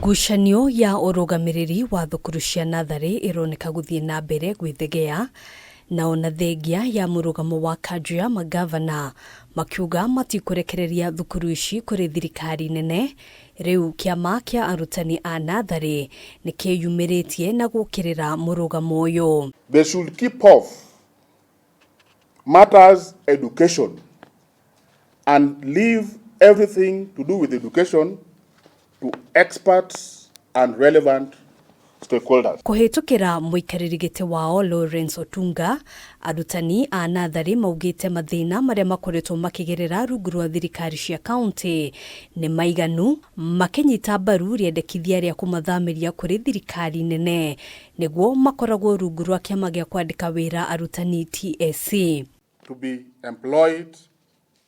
Ngucanio ya urugamiriri wa thukuru cia NATHARI ironeka guthie na mbere gwithegea na ona thengia ya murugamo wa KANJU ya MANGAVANA makiuga matikurekereria thukuru ici kuri thirikari nene. Riu KIAMA kia Arutani a NATHARI nikiyumiritie na gukirira murugamo uyu. They should keep off matters education and leave everything to do with education to experts and relevant stakeholders. Kuhitukira muikariri giti wao Lawrence Otunga, arutani a NATHARI maugite mathina maria makoretwo makigerera rungu rwa thirikari cia county ni maiganu makinyita mbaru riendekithia ria kumathamiria kuri thirikari nene niguo makoragwo rungu rwa kiama gia kwandika wira arutani TSC. To be employed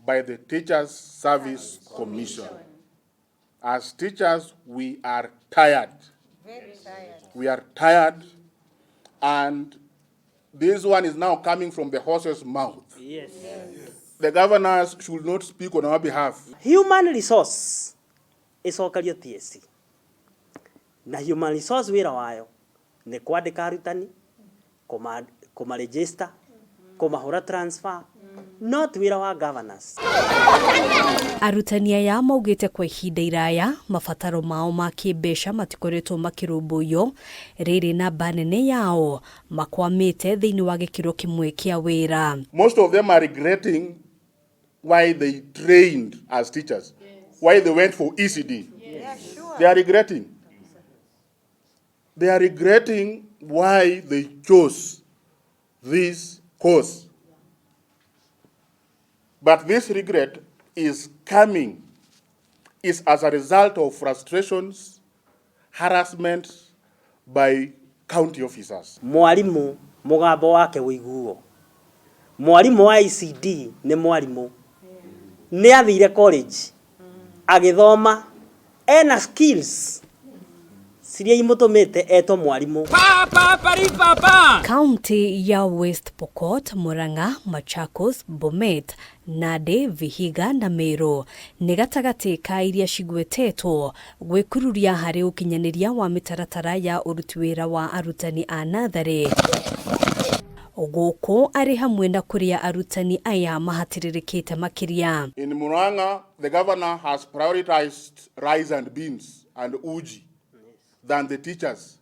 by the Teachers Service Commission. As teachers, we are tired. Very tired. We are tired, and this one is now coming from the horse's mouth. Yes. The governors should not speak on our behalf. Human resource is okario TSC. Na human resource wira wayo ni kwandika arutani, kuma register, kumahura transfer, not wira wa governors. Arutania ya maugite kwa ihinda iraya mabataro mao ma kĩmbeca matikoretwo makirumbuyo riri na banene yao makwamite thiini wa gikiro kimwe kia wira. Most of them are regretting why they trained as teachers, why they went for ECD. Yeah, sure. They are regretting. They are regretting why they chose this course. But this regret is as a result of frustrations, harassment by county officers. Mwalimu mugambo wake wiguo. Mwalimu wa ICD ni mwalimu. Ni athire college. Agithoma ena skills. Siria imutumite eto mwalimu. County ya West Pokot, Murang'a, Machakos, Bomet, Nandi, Vihiga na Meru ni gatagati ka iria cigwetetwo gwikururia hari ukinyaniria wa mitaratara ya uruti wira wa arutani a NATHARI. Oguko ari hamwe na kuria arutani aya mahatiririkite makiria. In Murang'a, the governor has prioritized rice and beans and uji than the teachers.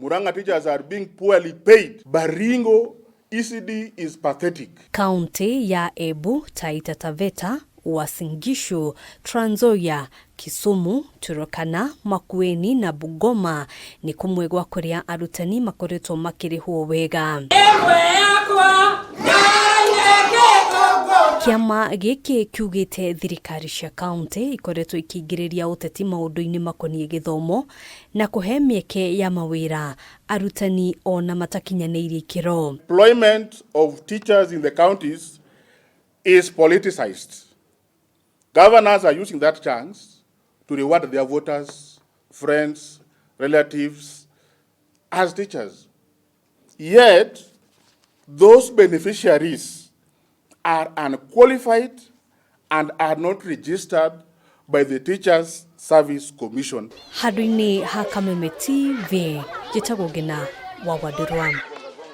Murang'a teachers are being poorly paid. Baringo ECD is pathetic. County ya Embu, Taita Taveta, Uasin Gishu, Trans Nzoia, Kisumu, Turkana, Makueni na Bungoma ni kumwe gwa kuria arutani makoretwo makirihwo wega. Kiama giki kiugite thirikari cia county ikoretwo ikingiriria uteti maundu-ini makonie githomo na kuhe mieke ya mawira arutani ona matakinyanirie ikiro. Employment of teachers in the counties is politicized. Governors are using that chance to reward their voters, friends, relatives as teachers. Yet, those beneficiaries are unqualified and are not registered by the Teachers Service Commission. Haduini Hakameme TV, Jitagogena, Wawadurwan.